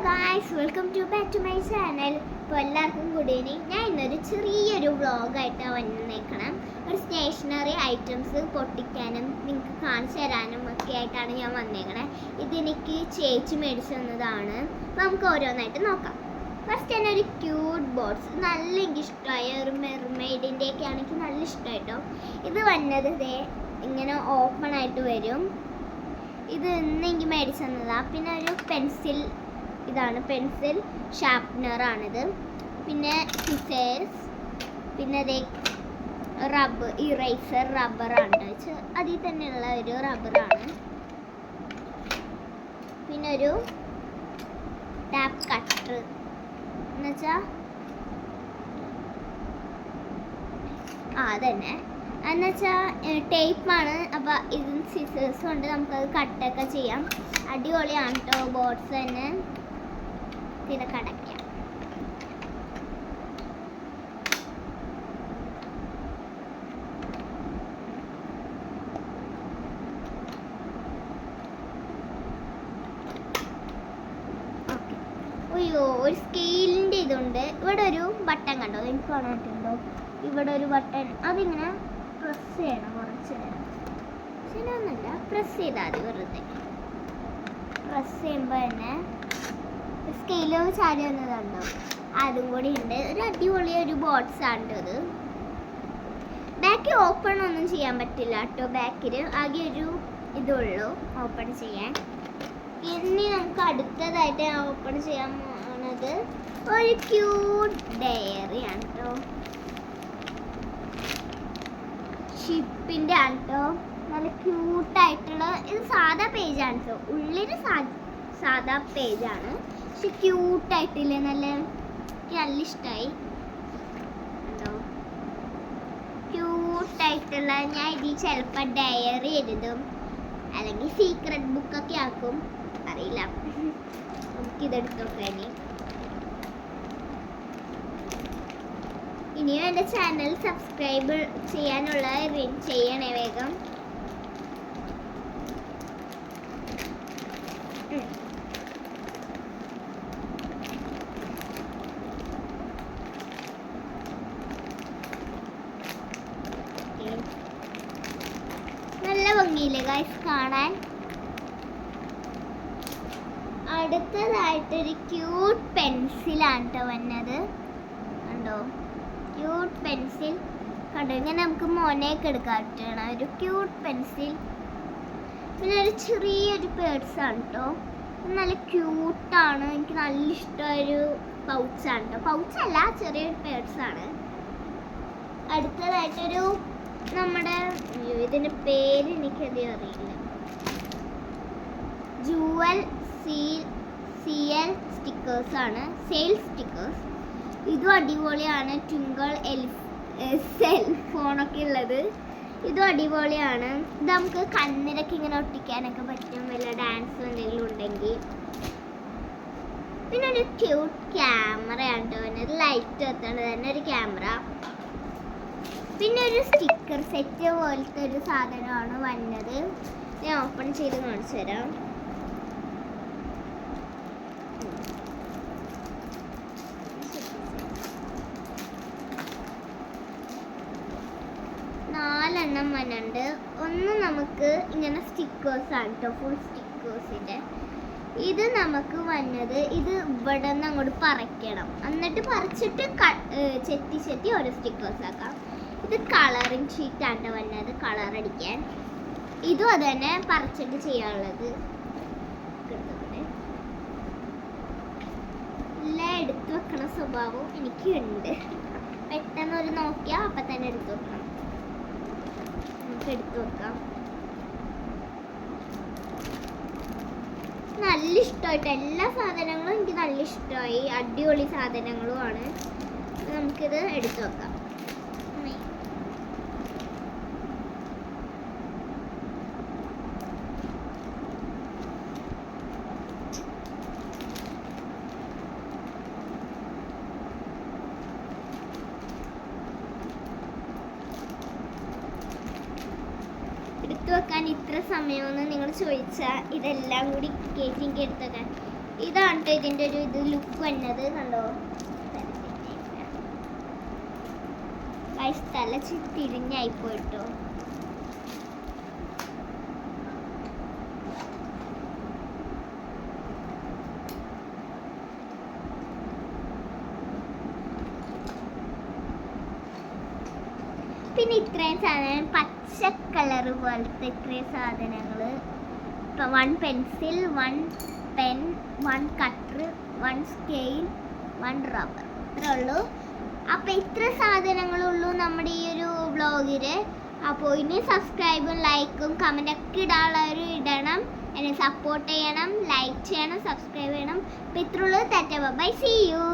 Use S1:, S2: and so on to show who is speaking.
S1: Guys, welcome back to my channel. ഇപ്പോൾ എല്ലാവർക്കും good evening. ഞാൻ ഇന്നൊരു ചെറിയൊരു വ്ളോഗായിട്ടാണ് വന്നേക്കണം. ഒരു സ്റ്റേഷനറി ഐറ്റംസ് പൊട്ടിക്കാനും നിങ്ങൾക്ക് കാണിച്ചു തരാനും ഒക്കെ ആയിട്ടാണ് ഞാൻ വന്നേക്കണേ. ഇതെനിക്ക് ചേച്ചി മേടിച്ചു തന്നതാണ്. അപ്പോൾ നമുക്ക് ഓരോന്നായിട്ട് നോക്കാം. ഫസ്റ്റ് തന്നെ ഒരു ക്യൂട്ട് ബോട്ട്സ്, നല്ല എനിക്ക് ഇഷ്ടമായ ഒരു മെർമെയ്ഡിൻ്റെയൊക്കെ ആണെങ്കിൽ നല്ല ഇഷ്ടമായിട്ടോ. ഇത് വന്നത് ഇങ്ങനെ ഓപ്പൺ ആയിട്ട് വരും. ഇത് ഇന്ന് എനിക്ക് മേടിച്ചു തന്നതാണ്. പിന്നെ ഒരു പെൻസിൽ, ഇതാണ് പെൻസിൽ ഷാർപ്നറാണിത്. പിന്നെ സിസേഴ്സ്, പിന്നെ ഇറേസർ റബ്ബറാണ് വെച്ചാൽ അതിൽ തന്നെയുള്ള ഒരു റബ്ബറാണ്. പിന്നെ ഒരു ടാപ്പ് കട്ടർ എന്നുവെച്ചാൽ അതന്നെ എന്നുവെച്ചാൽ ടേപ്പാണ്. അപ്പോൾ ഇതിന് സിസേഴ്സ് കൊണ്ട് നമുക്കത് കട്ടൊക്കെ ചെയ്യാം. അടിപൊളിയാണ് കേട്ടോ. ബോട്ട്സ് തന്നെ പിന്നെ കടയ്ക്കാം. അയ്യോ, ഒരു സ്കെയിലിൻ്റെ ഇതുണ്ട്. ഇവിടെ ഒരു ബട്ടൺ കണ്ടോ, എനിക്ക് കാണാനുണ്ടോ? ഇവിടെ ഒരു ബട്ടൺ, അതിങ്ങനെ പ്രസ് ചെയ്യണം കുറച്ച് നേരം. ശരിയൊന്നുമില്ല, പ്രസ് ചെയ്താൽ മതി. വെറുതെ പ്രസ് ചെയ്യുമ്പോൾ തന്നെ സ്കെയിലോ ചാരി വന്നതുണ്ടോ, അതും കൂടി ഉണ്ട്. ഒരു അടിപൊളി ഒരു ബോട്ട്സ് ആണ് ഇത്. ബാക്ക് ഓപ്പൺ ഒന്നും ചെയ്യാൻ പറ്റില്ല കേട്ടോ. ബാക്കിൽ ആകെ ഒരു ഇതുള്ളൂ ഓപ്പൺ ചെയ്യാൻ. ഇനി നമുക്ക് അടുത്തതായിട്ട് ഓപ്പൺ ചെയ്യാൻ പോകുന്നത് ഒരു ക്യൂട്ട് ഡയറിയാണ് കേട്ടോ. ഷിപ്പിൻ്റെ ആണ് കേട്ടോ. നല്ല ക്യൂട്ടായിട്ടുള്ള, ഇത് സാധാ പേജാണ് കേട്ടോ. ഉള്ളിൽ സാധാ പേജാണ്, പക്ഷെ ക്യൂട്ടായിട്ടില്ലേ? എനിക്ക് നല്ല ഇഷ്ടമായി കേട്ടോ. ക്യൂട്ടായിട്ടുള്ള, ഞാൻ ഇതിൽ ചിലപ്പോൾ ഡയറി എഴുതും, അല്ലെങ്കിൽ സീക്രട്ട് ബുക്കൊക്കെ ആക്കും, അറിയില്ല. നമുക്കിതെടുത്ത് നോക്കാം. ഇനിയും എൻ്റെ ചാനൽ സബ്സ്ക്രൈബ് ചെയ്യാനുള്ള ചെയ്യണേ വേഗം. നല്ല ഭംഗിയില്ലേ ഗൈസ് കാണാൻ? അടുത്തതായിട്ടൊരു ക്യൂട്ട് പെൻസിലാണ് കേട്ടോ വന്നത്. കണ്ടോ, ക്യൂട്ട് പെൻസിൽ കണ്ടോ? ഇങ്ങനെ നമുക്ക് മോനയൊക്കെ എടുക്കാൻ പറ്റണം ഒരു ക്യൂട്ട് പെൻസിൽ. പിന്നെ ഒരു ചെറിയൊരു പേഴ്സാണ് കേട്ടോ. നല്ല ക്യൂട്ടാണ്, എനിക്ക് നല്ല ഇഷ്ടമൊരു പൗച്ചാണ് കേട്ടോ. പൗച്ചല്ല, ചെറിയൊരു പേഴ്സാണ്. അടുത്തതായിട്ടൊരു നമ്മുടെ ഇതിൻ്റെ പേര് എനിക്കധികം അറിയില്ല. ജുവൽ CL സ്റ്റിക്കേഴ്സാണ്, സെയിൽ സ്റ്റിക്കേഴ്സ്. ഇതും അടിപൊളിയാണ്. ട്വിങ്കിൾ സെൽ ഫോണൊക്കെ ഉള്ളത്. ഇതും അടിപൊളിയാണ്. ഇത് നമുക്ക് കണ്ണിലൊക്കെ ഇങ്ങനെ ഒട്ടിക്കാനൊക്കെ പറ്റും, വല്ല ഡാൻസ് എന്തെങ്കിലും ഉണ്ടെങ്കിൽ. പിന്നെ ഒരു ക്യൂട്ട് ക്യാമറയാണ് കേട്ടോ വന്നത്. ലൈറ്റ് എത്തേണ്ടത് തന്നെ ഒരു ക്യാമറ. പിന്നെ ഒരു സ്റ്റിക്കർ സെറ്റ് പോലത്തെ ഒരു സാധനമാണ് വന്നത്. ഞാൻ ഓപ്പൺ ചെയ്ത് കാണിച്ചു തരാം. നാലെണ്ണം വന്നുണ്ട്. ഒന്ന് നമുക്ക് ഇങ്ങനെ സ്റ്റിക്കേഴ്സാണ് കേട്ടോ, ഫുൾ സ്റ്റിക്കേഴ്സിൻ്റെ. ഇത് നമുക്ക് വന്നത്, ഇത് ഇവിടെ നിന്ന് അങ്ങോട്ട് പറിക്കണം, എന്നിട്ട് പറിച്ചിട്ട് ചെത്തി ഓരോ സ്റ്റിക്കേഴ്സ് ആക്കാം. ഇത് കളറിങ് ഷീറ്റാണ് വന്നത്, കളർ അടിക്കാൻ. ഇതും അത് തന്നെ പറിച്ചിട്ട് ചെയ്യാനുള്ളത്. എല്ലാം എടുത്തു വെക്കണ സ്വഭാവം എനിക്കുണ്ട്. പെട്ടെന്ന് ഒരു നോക്കിയാൽ അപ്പം തന്നെ എടുത്തു വെക്കണം. എടുത്തു വെക്കാം. നല്ല ഇഷ്ടമായിട്ട് എല്ലാ സാധനങ്ങളും എനിക്ക് നല്ല ഇഷ്ടമായി. അടിപൊളി സാധനങ്ങളുമാണ്. നമുക്കിത് എടുത്തു വെക്കാം. എടുത്തു വെക്കാൻ ഇത്ര സമയമെന്ന് നിങ്ങൾ ചോദിച്ചാൽ ഇതെല്ലാം കൂടി കേറ്റിങ് എടുത്തു വെക്കാൻ ഇതാണ് ട്ടോ ഇതിൻ്റെ ഒരു ഇത് ലുക്ക് വന്നത് കണ്ടോ. തല തിരിഞ്ഞായി പോയിട്ടോ. പിന്നെ ഇത്രയും സാധനം പച്ച കളർ പോലത്തെ ഇത്രയും സാധനങ്ങൾ. ഇപ്പം 1 pencil, 1 pen, 1 cutter, 1 scale, 1 rubber, ഇത്രേ ഉള്ളൂ. അപ്പോൾ ഇത്ര സാധനങ്ങളുള്ളൂ നമ്മുടെ ഈ ഒരു വ്ളോഗിൽ. അപ്പോൾ ഇനി സബ്സ്ക്രൈബും ലൈക്കും കമൻറ്റൊക്കെ ഇടാനുള്ളവർ ഇടണം, എന്നെ സപ്പോർട്ട് ചെയ്യണം, ലൈക്ക് ചെയ്യണം, സബ്സ്ക്രൈബ് ചെയ്യണം. അപ്പോൾ ഇത്രയുള്ളൂ. Bye, see U.